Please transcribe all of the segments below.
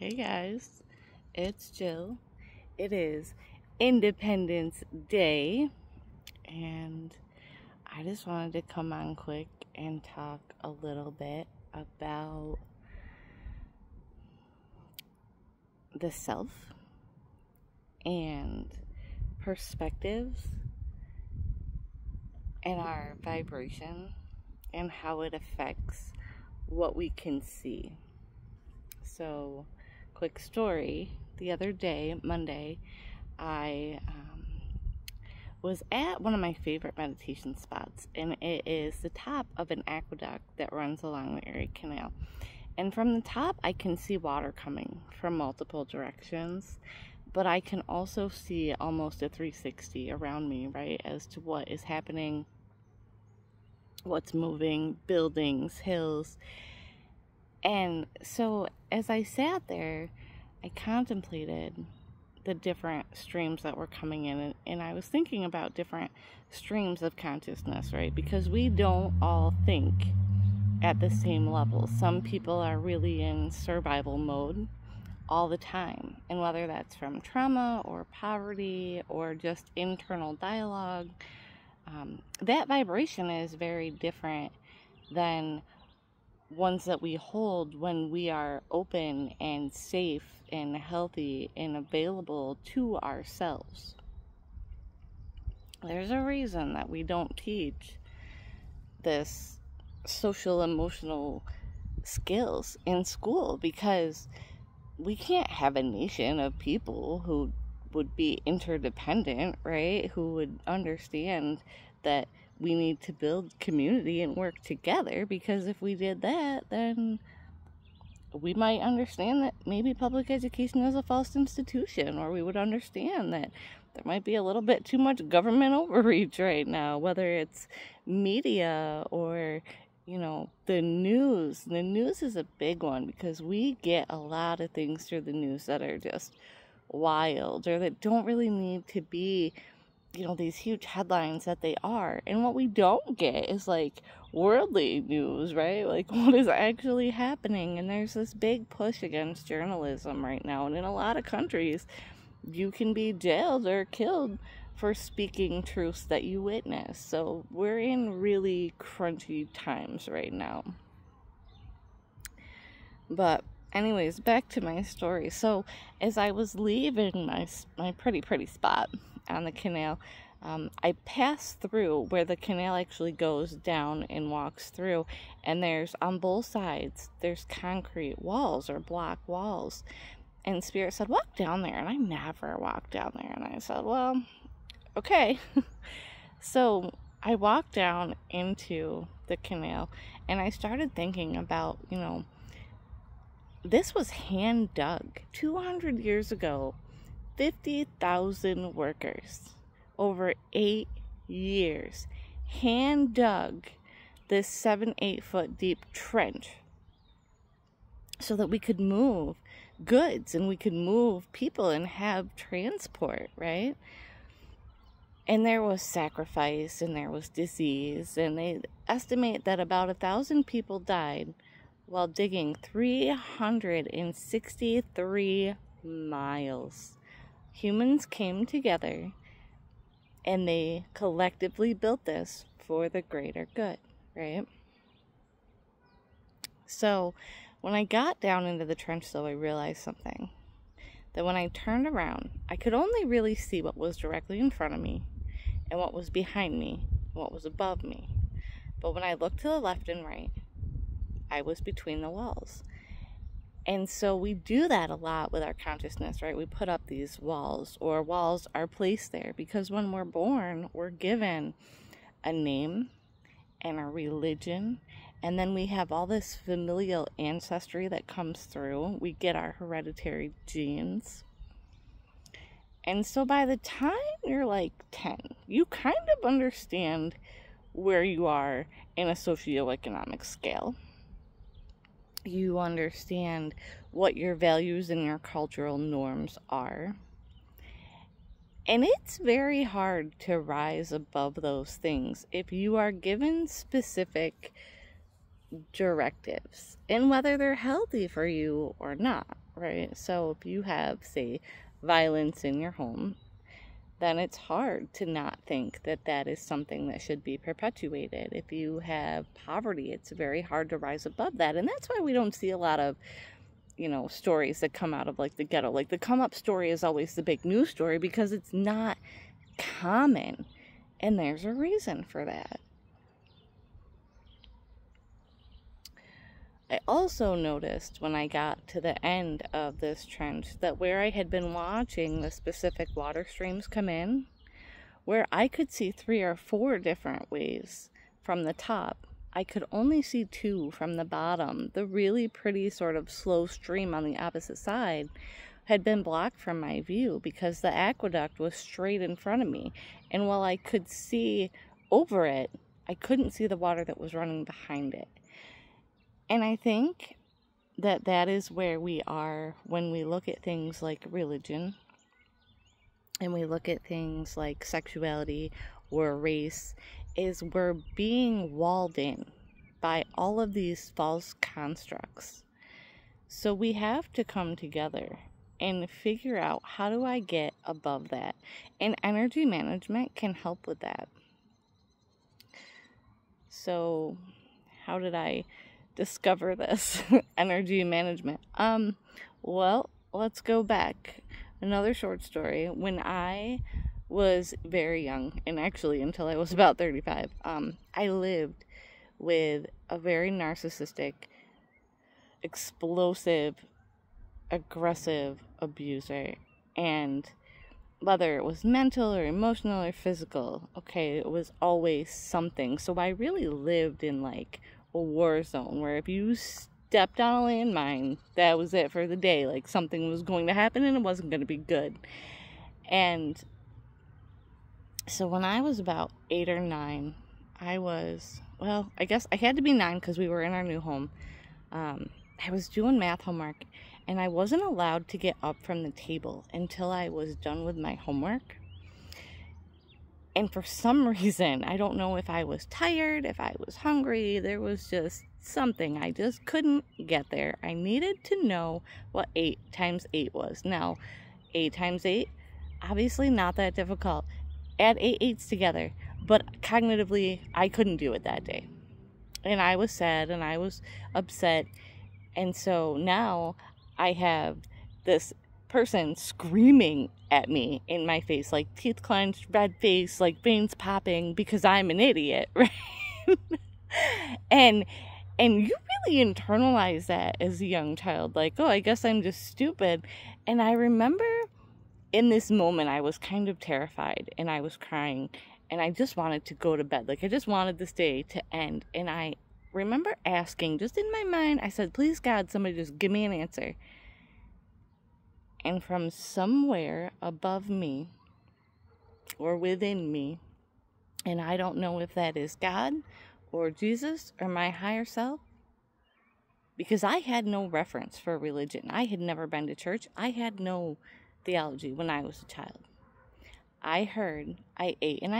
Hey guys, it's Jill. It is Independence Day, and I just wanted to come on quick and talk a little bit about the self and perspectives and our vibration and how it affects what we can see. So, quick story. The other day, Monday, I was at one of my favorite meditation spots, and it is the top of an aqueduct that runs along the Erie Canal. And from the top, I can see water coming from multiple directions, but I can also see almost a 360 around me, right, as to what is happening, what's moving, buildings, hills. And so as I sat there, I contemplated the different streams that were coming in, and I was thinking about different streams of consciousness, right? Because we don't all think at the same level. Some people are really in survival mode all the time, and whether that's from trauma or poverty or just internal dialogue, that vibration is very different than ones that we hold when we are open and safe and healthy and available to ourselves. There's a reason that we don't teach this social emotional skills in school, because we can't have a nation of people who would be interdependent, right? Who would understand that we need to build community and work together, because if we did that, then we might understand that maybe public education is a false institution, or we would understand that there might be a little bit too much government overreach right now, whether it's media or, the news. The news is a big one, because we get a lot of things through the news that are just wild, or that don't really need to be these huge headlines that they are. And what we don't get is like worldly news, right? Like what is actually happening. And there's this big push against journalism right now. And in a lot of countries, you can be jailed or killed for speaking truths that you witness. So we're in really crunchy times right now. But anyways, back to my story. So as I was leaving my pretty spot on the canal, I passed through where the canal actually goes down and walks through, and there's on both sides there's concrete walls or block walls, and Spirit said walk down there, and I never walked down there, and I said, well, okay. So I walked down into the canal, and I started thinking about, this was hand dug 200 years ago. 50,000 workers over 8 years hand dug this 7-8 foot deep trench so that we could move goods and we could move people and have transport, right? And there was sacrifice and there was disease, and they estimate that about 1,000 people died while digging 363 miles. Humans came together and they collectively built this for the greater good, right? So when I got down into the trench, though, I realized something. That when I turned around, I could only really see what was directly in front of me and what was behind me and what was above me. But when I looked to the left and right, I was between the walls. And so we do that a lot with our consciousness, right? We put up these walls, or walls are placed there because when we're born, we're given a name and a religion, and then we have all this familial ancestry that comes through. We get our hereditary genes. And so by the time you're like 10, you kind of understand where you are in a socioeconomic scale. You understand what your values and your cultural norms are. And it's very hard to rise above those things if you are given specific directives, and whether they're healthy for you or not. right? So if you have, say, violence in your home, then it's hard to not think that that is something that should be perpetuated. If you have poverty, it's very hard to rise above that. And that's why we don't see a lot of, stories that come out of like the ghetto. Like the come up story is always the big news story because it's not common. And there's a reason for that. I also noticed when I got to the end of this trench that where I had been watching the specific water streams come in, where I could see 3 or 4 different ways from the top, I could only see 2 from the bottom. The really pretty sort of slow stream on the opposite side had been blocked from my view because the aqueduct was straight in front of me. And while I could see over it, I couldn't see the water that was running behind it. And I think that that is where we are when we look at things like religion and we look at things like sexuality or race, is we're being walled in by all of these false constructs. So we have to come together and figure out, how do I get above that? And energy management can help with that. So how did I discover this energy management? Well, let's go back. Another short story. When I was very young, and actually until I was about 35, I lived with a very narcissistic, explosive, aggressive abuser. And whether it was mental or emotional or physical, okay, it was always something. So I really lived in like a war zone where if you stepped on a landmine, that was it for the day. Like something was going to happen and it wasn't going to be good. And so when I was about 8 or 9, I guess I had to be 9 because we were in our new home. I was doing math homework and I wasn't allowed to get up from the table until I was done with my homework. And for some reason, I don't know if I was tired, if I was hungry, there was just something. I just couldn't get there. I needed to know what 8 times 8 was. Now, 8 times 8, obviously not that difficult. Add 8 8s together. But cognitively, I couldn't do it that day. And I was sad and I was upset. And so now I have this person screaming at me in my face, like teeth clenched, red face, like veins popping because I'm an idiot, right? and you really internalize that as a young child, like, oh, I guess I'm just stupid. And I remember in this moment I was kind of terrified and I was crying and I just wanted to go to bed. Like I just wanted this day to end. And I remember asking, just in my mind, I said, please God, somebody just give me an answer. And from somewhere above me or within me, and I don't know if that is God or Jesus or my higher self, because I had no reference for religion. I had never been to church. I had no theology when I was a child. I heard, I ate, and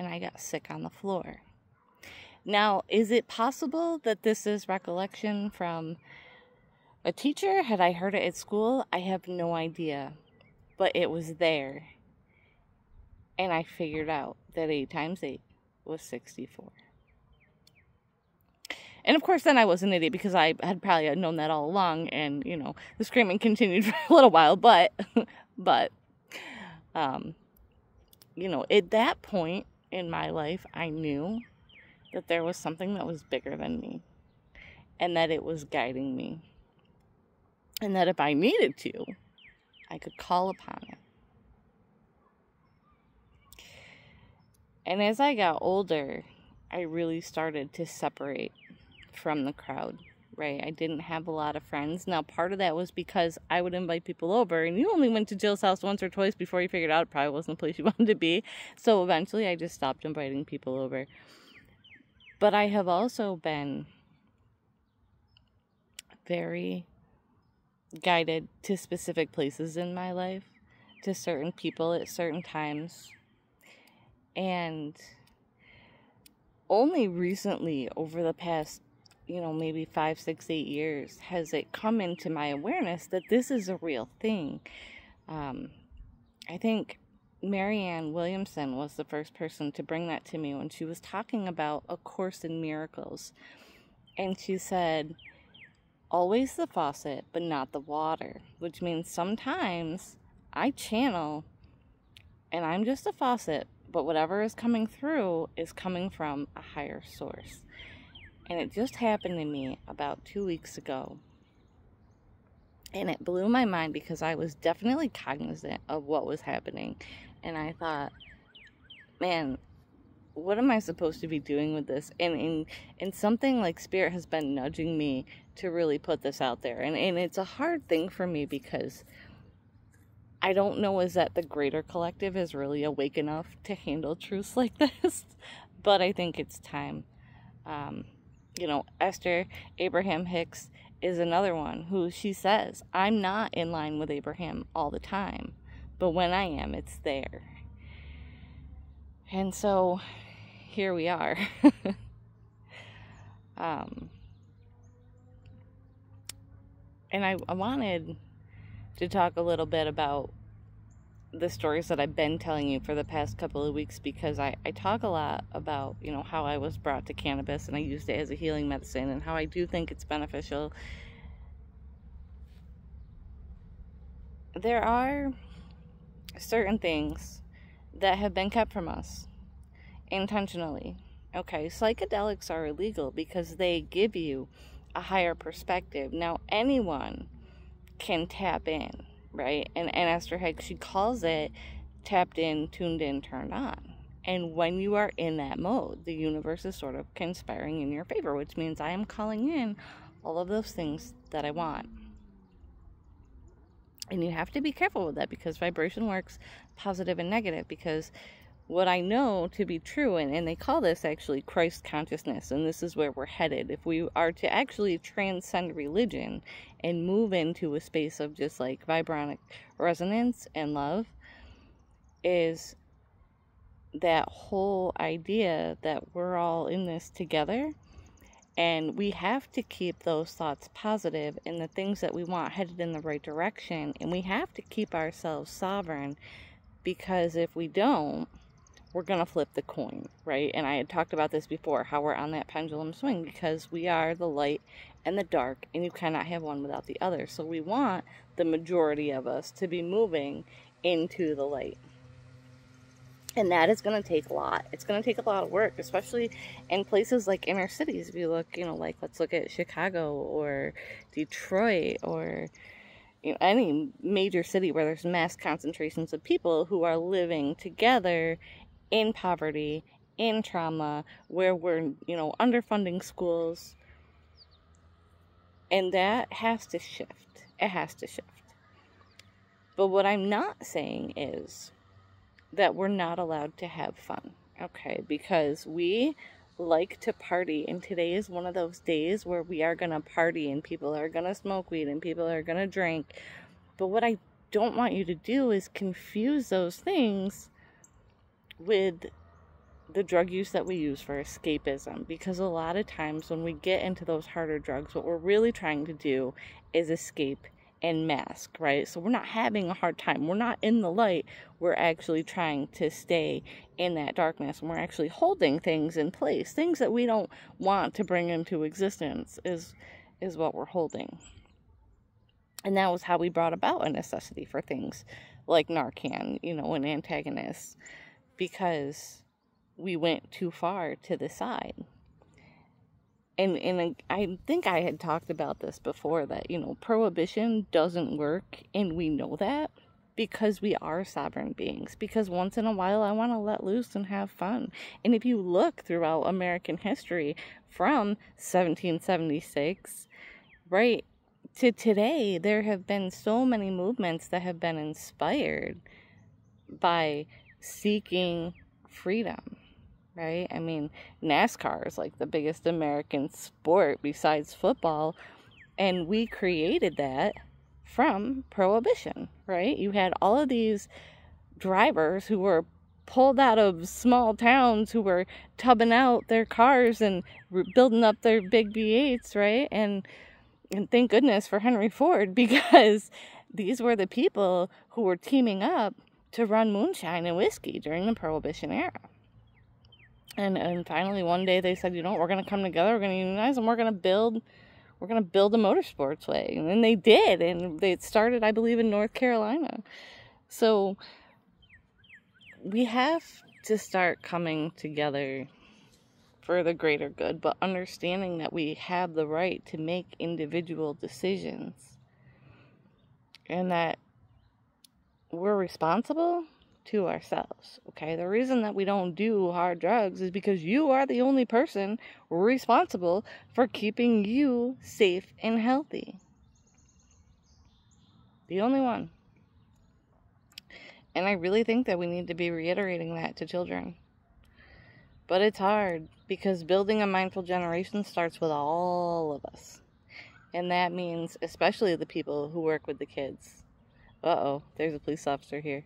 I got sick on the floor. Now, is it possible that this is recollection from a teacher? Had I heard it at school? I have no idea. But it was there. And I figured out that 8 times 8 was 64. And of course then I was an idiot because I had probably known that all along. And, the screaming continued for a little while. But, at that point in my life, I knew that there was something that was bigger than me. And that it was guiding me. And that if I needed to, I could call upon it. And as I got older, I really started to separate from the crowd, right? I didn't have a lot of friends. Now, part of that was because I would invite people over, and you only went to Jill's house once or twice before you figured out it probably wasn't the place you wanted to be. So eventually, I just stopped inviting people over. But I have also been very guided to specific places in my life, to certain people at certain times. And only recently, over the past, maybe 5, 6, 8 years has it come into my awareness that this is a real thing. I think Marianne Williamson was the first person to bring that to me when she was talking about A Course in Miracles. And she said, always the faucet, but not the water, which means sometimes I channel and I'm just a faucet, but whatever is coming through is coming from a higher source. And it just happened to me about 2 weeks ago. And it blew my mind because I was definitely cognizant of what was happening. And I thought, man, what am I supposed to be doing with this? And something like Spirit has been nudging me to really put this out there. And it's a hard thing for me because I don't know is that the greater collective is really awake enough to handle truths like this. But I think it's time. Esther Abraham Hicks is another one who she says, I'm not in line with Abraham all the time, but when I am, it's there. And so here we are. And I wanted to talk a little bit about the stories that I've been telling you for the past couple of weeks, because I talk a lot about, how I was brought to cannabis and I used it as a healing medicine and how I do think it's beneficial. There are certain things that have been kept from us intentionally. Okay, psychedelics are illegal because they give you a higher perspective. Now, anyone can tap in, right? And Esther Hicks, she calls it tapped in, tuned in, turned on. And when you are in that mode, the universe is sort of conspiring in your favor, which means I am calling in all of those things that I want. And you have to be careful with that because vibration works positive and negative, because what I know to be true, and they call this actually Christ consciousness, and this is where we're headed. If we are to actually transcend religion and move into a space of just like vibronic resonance and love, is that whole idea that we're all in this together, and we have to keep those thoughts positive and the things that we want headed in the right direction, and we have to keep ourselves sovereign, because if we don't, we're going to flip the coin, right? And I had talked about this before, how we're on that pendulum swing, because we are the light and the dark, and you cannot have one without the other. So we want the majority of us to be moving into the light. And that is going to take a lot. It's going to take a lot of work, especially in places like inner cities. If you look, like let's look at Chicago or Detroit or any major city where there's mass concentrations of people who are living together in poverty, in trauma, where we're, underfunding schools. And that has to shift. It has to shift. But what I'm not saying is that we're not allowed to have fun, okay? Because we like to party, and today is one of those days where we are going to party, and people are going to smoke weed, and people are going to drink. But what I don't want you to do is confuse those things with the drug use that we use for escapism, because a lot of times when we get into those harder drugs, what we're really trying to do is escape and mask, right? So we're not having a hard time. We're not in the light. We're actually trying to stay in that darkness, and we're actually holding things in place. Things that we don't want to bring into existence is what we're holding. And that was how we brought about a necessity for things like Narcan, an antagonist, because we went too far to the side. And I think I had talked about this before, that, prohibition doesn't work, and we know that because we are sovereign beings, because once in a while I want to let loose and have fun. And if you look throughout American history from 1776, right, to today, there have been so many movements that have been inspired by seeking freedom, right? I mean, NASCAR is like the biggest American sport besides football, and we created that from prohibition, right? You had all of these drivers who were pulled out of small towns who were tubbing out their cars and building up their big V8s, right? And thank goodness for Henry Ford, because these were the people who were teaming up to run moonshine and whiskey during the Prohibition era. And finally one day they said, we're going to come together, we're going to unionize, and we're going to build a motorsports way. And then they did, and they started, I believe, in North Carolina. So we have to start coming together for the greater good, but understanding that we have the right to make individual decisions and that we're responsible to ourselves, okay? The reason that we don't do hard drugs is because you are the only person responsible for keeping you safe and healthy. The only one. And I really think that we need to be reiterating that to children. But it's hard, because building a mindful generation starts with all of us. And that means especially the people who work with the kids. Uh-oh, there's a police officer here.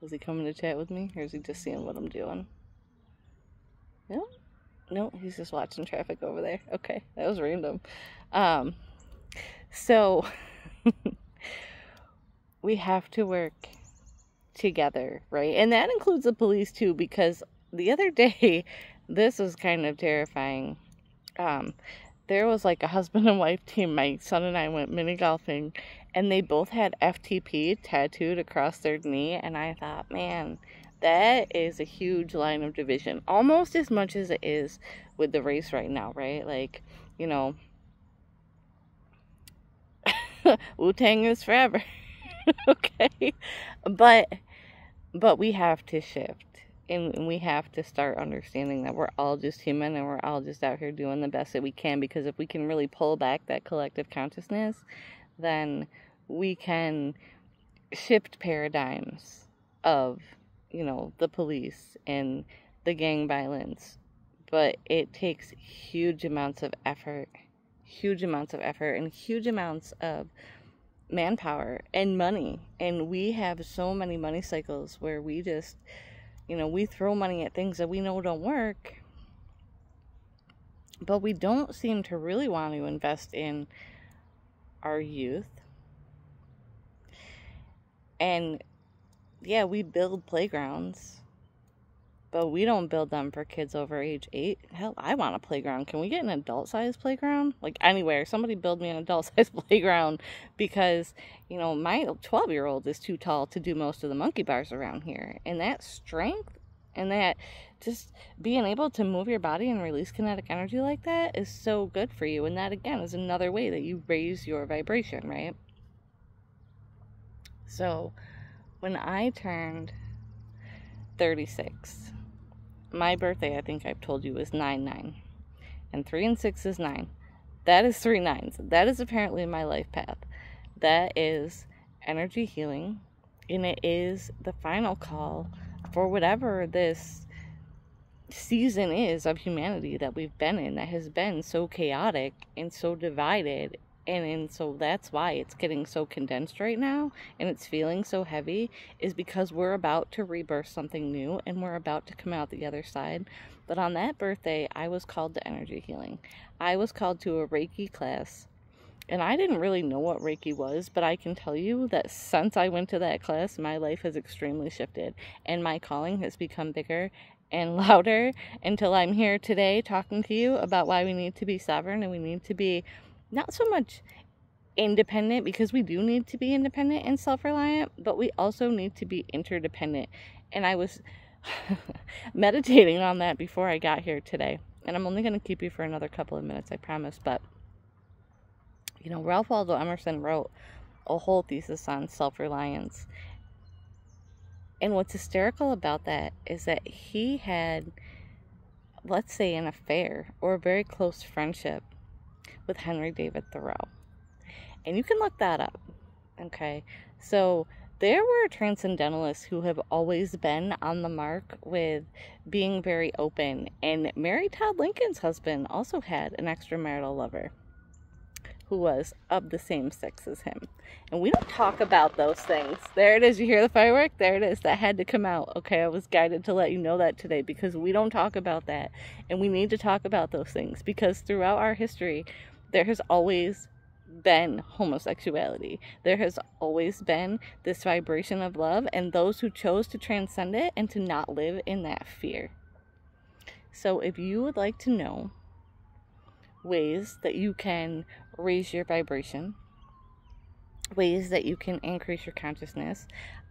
Is he coming to chat with me, or is he just seeing what I'm doing? No, he's just watching traffic over there. Okay, that was random. So we have to work together, right? And that includes the police too, because the other day, this was kind of terrifying. There was like a husband and wife team. My son and I went mini golfing, and they both had FTP tattooed across their knee. And I thought, man, that is a huge line of division. Almost as much as it is with the race right now, right? Like, Wu-Tang is forever. Okay? But we have to shift. And we have to start understanding that we're all just human, and we're all just out here doing the best that we can. Because if we can really pull back that collective consciousness, then we can shift paradigms of, the police and the gang violence. But it takes huge amounts of effort, and huge amounts of manpower and money. And we have so many money cycles where we just... we throw money at things that we know don't work, but we don't seem to really want to invest in our youth. And yeah, we build playgrounds, but we don't build them for kids over age 8. Hell, I want a playground. Can we get an adult-sized playground? Like, anywhere. Somebody build me an adult-sized playground, because, my 12-year-old is too tall to do most of the monkey bars around here. And that strength and that just being able to move your body and release kinetic energy like that is so good for you. And that, again, is another way that you raise your vibration, right? So, when I turned 36... my birthday, I think I've told you, is 9/9. And 3 and 6 is 9. That is 3 9s. That is apparently my life path. That is energy healing. And it is the final call for whatever this season is of humanity that we've been in, that has been so chaotic and so divided. And so that's why it's getting so condensed right now, and it's feeling so heavy, is because we're about to rebirth something new, and we're about to come out the other side. But on that birthday, I was called to energy healing. I was called to a Reiki class, and I didn't really know what Reiki was, but I can tell you that since I went to that class, my life has extremely shifted, and my calling has become bigger and louder, until I'm here today talking to you about why we need to be sovereign, and we need to be not so much independent, because we do need to be independent and self-reliant, but we also need to be interdependent. And I was meditating on that before I got here today. And I'm only going to keep you for another couple of minutes, I promise. But, Ralph Waldo Emerson wrote a whole thesis on self-reliance. And what's hysterical about that is that he had, let's say, an affair or a very close friendship with Henry David Thoreau. And you can look that up, okay? So there were transcendentalists who have always been on the mark with being very open. And Mary Todd Lincoln's husband also had an extramarital lover. who was of the same sex as him. And we don't talk about those things. There it is. You hear the firework? There it is. That had to come out. Okay, I was guided to let you know that today, because we don't talk about that. And we need to talk about those things, because throughout our history, there has always been homosexuality. There has always been this vibration of love, and those who chose to transcend it and to not live in that fear. So if you would like to know ways that you can raise your vibration, ways that you can increase your consciousness,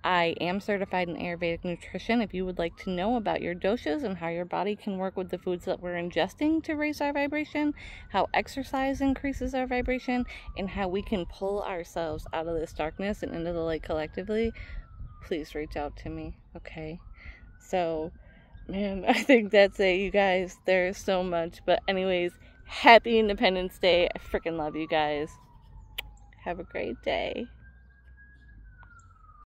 I am certified in Ayurvedic nutrition. If you would like to know about your doshas and how your body can work with the foods that we're ingesting to raise our vibration, how exercise increases our vibration, and how we can pull ourselves out of this darkness and into the light collectively, please reach out to me, okay? So, man, I think that's it, you guys. There's so much. But anyways, happy Independence Day. I freaking love you guys. Have a great day.